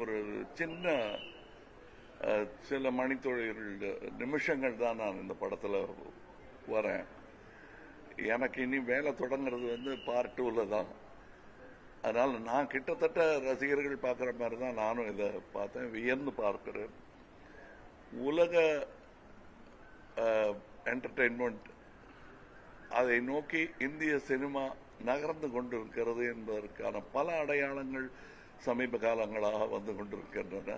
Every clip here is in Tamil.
ஒரு சின்ன சில மணித்துளிகள் நிமிஷங்கள் தான் நான் இந்த படத்தில் வரேன். எனக்கு இனி வேலை தொடங்குறது பார்ட் 2ல தான். அதனால நான் கிட்டத்தட்ட ரசிகர்கள் பார்க்குற மாதிரி தான் நானும் இதை பார்த்தேன், வியந்து பார்க்கிறேன். உலக என்டர்டெயின்மெண்ட் அதை நோக்கி இந்திய சினிமா நகர்ந்து கொண்டிருக்கிறது என்பதற்கான பல அடையாளங்கள் சமீப காலங்களாக வந்து கொண்டிருக்கின்றன.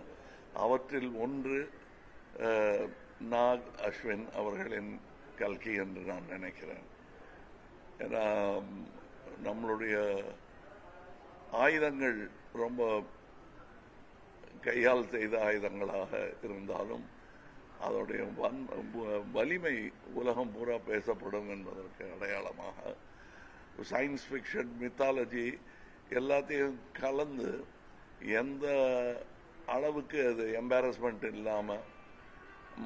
அவற்றில் ஒன்று நாக் அஸ்வின் அவர்களின் கல்கி என்று நான் நினைக்கிறேன். ஏன்னா நம்மளுடைய ஆயுதங்கள் ரொம்ப கையால் செய்த ஆயுதங்களாக இருந்தாலும் அதோடைய வலிமை உலகம் பூரா பேசப்படும் என்பதற்கு அடையாளமாக சயின்ஸ் ஃபிக்ஷன், மித்தாலஜி எல்லாத்தையும் கலந்து எந்த அளவுக்கு அது எம்பாரஸ்மெண்ட் இல்லாமல்,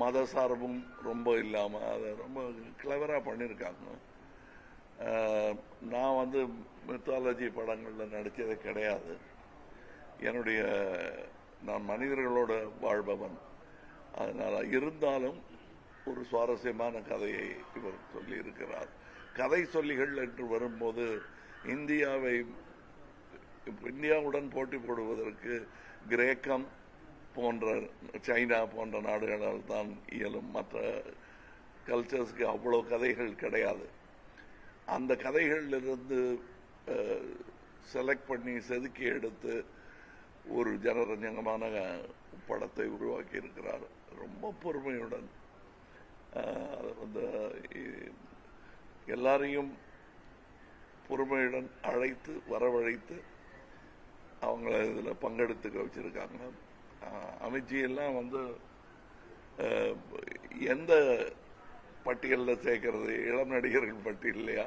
மத சார்பும் ரொம்ப இல்லாமல் அதை ரொம்ப கிளவராக பண்ணியிருக்காங்க. நான் மித்தாலஜி படங்களில் நடித்ததே கிடையாது. நான் மனிதர்களோட வாழ்பவன். அதனால் இருந்தாலும் ஒரு சுவாரஸ்யமான கதையை இவர் சொல்லியிருக்கிறார். கதை சொல்லிகள் என்று வரும்போது இந்தியாவுடன் போட்டி போடுவதற்கு கிரேக்கம் போன்ற, சைனா போன்ற நாடுகளால் தான் இயலும். மற்ற கல்ச்சர்ஸ்க்கு அவ்வளோ கதைகள் கிடையாது. அந்த கதைகளிலிருந்து செலக்ட் பண்ணி செதுக்கி எடுத்து ஒரு ஜனரஞ்சகமான படத்தை உருவாக்கி இருக்கிறார். ரொம்ப பொறுமையுடன் எல்லாரையும் பொறுமையுடன் அழைத்து வரவழைத்து அவங்கள இதில் பங்கெடுத்துக்க வச்சிருக்காங்க. அமித்ஜி எல்லாம் எந்த பட்டியலில் சேர்க்கறது, இளம் நடிகர்கள் பட்டியலையா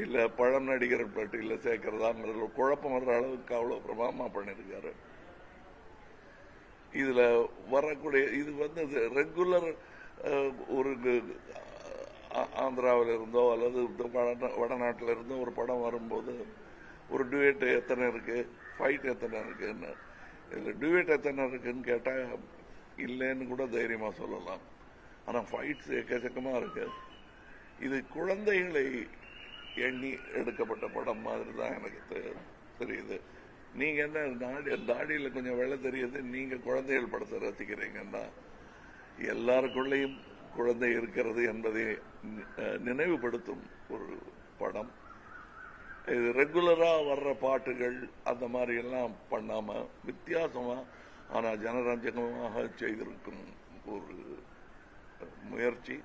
இல்லை பழம் நடிகர்கள் பட்டியலில் சேர்க்கறதாங்கிறது குழப்பம் வர்ற அளவுக்கு அவ்வளோ பிரமாதமாக பண்ணியிருக்காரு. இதில் வரக்கூடிய இது ரெகுலர் ஒரு ஆந்திராவில் இருந்தோ அல்லது வடநாட்டில் இருந்தோ ஒரு படம் வரும்போது ஒரு டியூட் எத்தனை இருக்கு, ஃபைட் எத்தனை இருக்குன்னு, இதில் டியூட் எத்தனை இருக்குன்னு கேட்டால் இல்லைன்னு கூட தைரியமாக சொல்லலாம். ஆனால் ஃபைட்ஸ் எக்கச்சக்கமாக இருக்கு. இது குழந்தைகளை எண்ணி எடுக்கப்பட்ட படம் மாதிரி தான் எனக்கு தெரியுது. நீங்க என்ன தாடியில் கொஞ்சம் வெள்ளை தெரியுது, நீங்க குழந்தைகள் படத்தை ரசிக்கிறீங்கன்னா எல்லாருக்குள்ளேயும் குழந்தை இருக்கிறது என்பதை நினைவுபடுத்தும் ஒரு படம். இது ரெகுலரா வர்ற பாட்டுகள் அந்த மாதிரி எல்லாம் பண்ணாம வித்தியாசமா ஆனா ஜனரஞ்சகமாக செய்திருக்கும் ஒரு முயற்சி.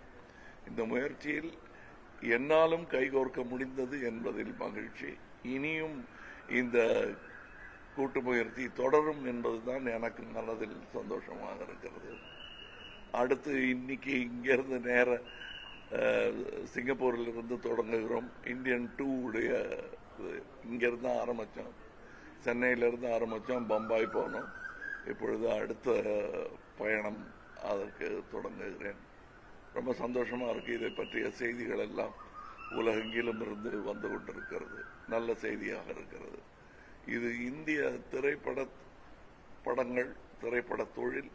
இந்த முயற்சியில் என்னாலும் கைகோர்க்க முடிந்தது என்பதில் மகிழ்ச்சி. இனியும் இந்த கூட்டு முயற்சி தொடரும் என்பதுதான் எனக்கு மனதில் சந்தோஷமாக இருக்கிறது. அடுத்து இன்னைக்கு இங்கிருந்து நேர சிங்கப்பூரில் இருந்து தொடங்குகிறோம். இந்தியன் 2 உடைய இங்கிருந்து ஆரம்பித்தோம், சென்னையிலிருந்து ஆரம்பித்தோம், பம்பாய் போனோம். இப்பொழுது அடுத்த பயணம் அதற்கு தொடங்குகிறேன். ரொம்ப சந்தோஷமா இருக்கு. இதை பற்றிய செய்திகள் எல்லாம் உலகெங்கிலும் இருந்து வந்து கொண்டிருக்கிறது. நல்ல செய்தியாக இருக்கிறது. இது இந்திய திரைப்படங்கள், திரைப்பட தொழில்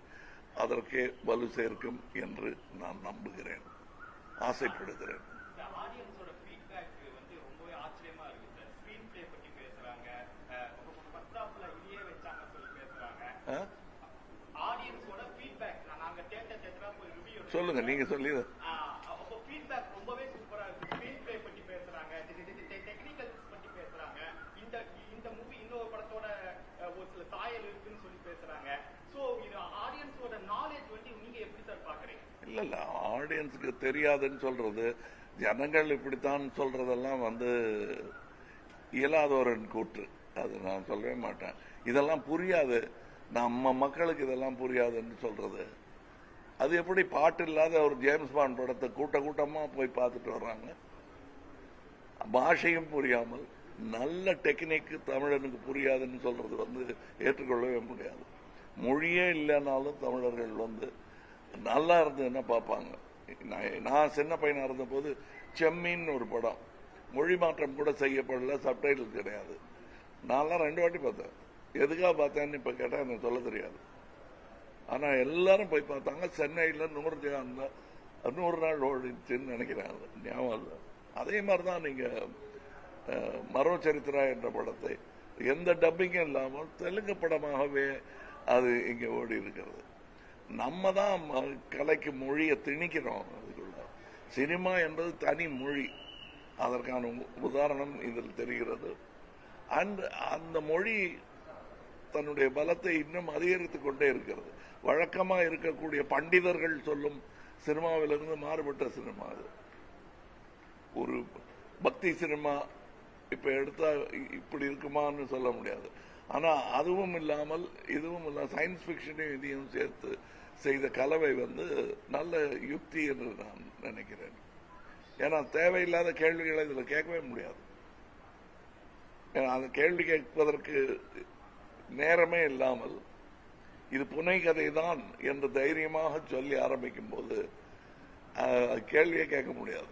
அதற்கே வலு சேர்க்கும் என்று நான் நம்புகிறேன், ஆசைப்படுகிறேன். சொல்லுங்க, நீங்க சொல்லி. இல்ல இல்ல, ஆடியன்ஸுக்கு தெரியாதுன்னு சொல்றது, ஜனங்கள் இப்படித்தான் சொல்றதெல்லாம் இயலாதவரின் கூற்று. அது நான் சொல்லவே மாட்டேன். இதெல்லாம் புரியாது, நம்ம மக்களுக்கு இதெல்லாம் புரியாதுன்னு சொல்றது. அது எப்படி பாட்டு இல்லாத ஒரு ஜேம்ஸ் பாண்ட் படத்தை கூட்டமா போய் பார்த்துட்டு வர்றாங்க. பாஷையும் புரியாமல் நல்ல டெக்னிக் தமிழனுக்கு புரியாதுன்னு சொல்றது ஏற்றுக்கொள்ளவே முடியாது. மொழியே இல்லைனாலும் தமிழர்கள் நல்லா இருந்ததுன்னா பார்ப்பாங்க. நான் சின்ன பையனா இருந்த போது செம்மீன் ஒரு படம் மொழி மாற்றம் கூட செய்யப்படல, சப்டைட்டில் கிடையாது. நான்லாம் 2 வாட்டி பார்த்தேன். எதுக்காக பார்த்தேன்னு இப்ப கேட்டா எனக்கு சொல்ல தெரியாது. ஆனா எல்லாரும் போய் பார்த்தாங்க. சென்னையில 100 நாள் ஓடிச்சுன்னு நினைக்கிறேன், ஞாபகம் இல்லை. அதே மாதிரிதான் நீங்க மரோ சரித்திரா என்ற படத்தை எந்த டப்பிங்கும் இல்லாமல் தெலுங்கு படமாகவே அது இங்க ஓடி இருக்கிறது. நம்ம தான் கலைக்கு மொழியை திணிக்கிறோம். அதுக்குள்ள சினிமா என்பது தனி மொழி. அதற்கான உதாரணம் இதில் தெரிகிறது. அந்த மொழி தன்னுடைய பலத்தை இன்னும் அதிகரித்துக் கொண்டே இருக்கிறது. வழக்கமா இருக்கக்கூடிய பண்டிதர்கள் சொல்லும் சினிமாவிலிருந்து மாறுபட்ட சினிமா அது. ஒரு பக்தி சினிமா இப்ப எடுத்தா இப்படி இருக்குமான்னு சொல்ல முடியாது. ஆனா அதுவும் இல்லாமல் இதுவும் இல்லாமல் சயின்ஸ் பிக்ஷனையும் இதையும் சேர்த்து செய்த கலவை நல்ல யுக்தி என்று நான் நினைக்கிறேன். ஏன்னா தேவையில்லாத கேள்விகளை இதுல கேட்கவே முடியாது. அந்த கேள்வி கேட்பதற்கு நேரமே இல்லாமல் இது புனை கதை தான் என்று தைரியமாக சொல்லி ஆரம்பிக்கும் போது கேள்வியை கேட்க முடியாது.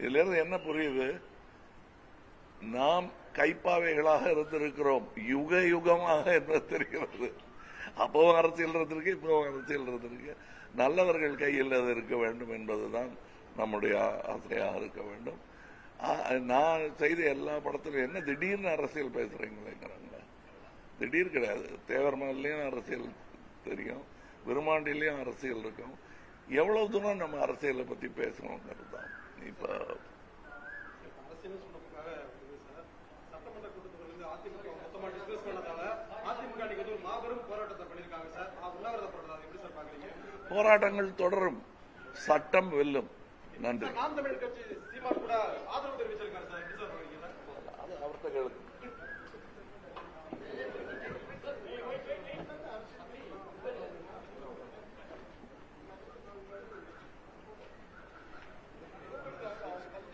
இதுல இருந்து என்ன புரியுது? நாம் கைப்பாவைகளாக இருந்திருக்கிறோம் யுக யுகமாக என்று தெரிகிறது. அப்பவும் அரசியல் இருந்திருக்கு, இப்பவும் அரசியல் இருந்திருக்கு. நல்லவர்கள் கையில் அது இருக்க வேண்டும் என்பதுதான் நம்முடைய ஆசையாக இருக்க வேண்டும். நான் செய்த எல்லா படத்திலும் என்ன திடீர்னு அரசியல் பேசுறீங்களேங்கிறாங்க. திடீர் கிடையாது. தேவர்மலையும் அரசியல் தெரியும், விருமாண்டிலையும் அரசியல் இருக்கும். எவ்வளவு தூரம் நம்ம அரசியலை பத்தி பேசணுங்கிறது தான். இப்ப போராட்டங்கள் தொடரும், சட்டம் வெல்லும். நன்றி.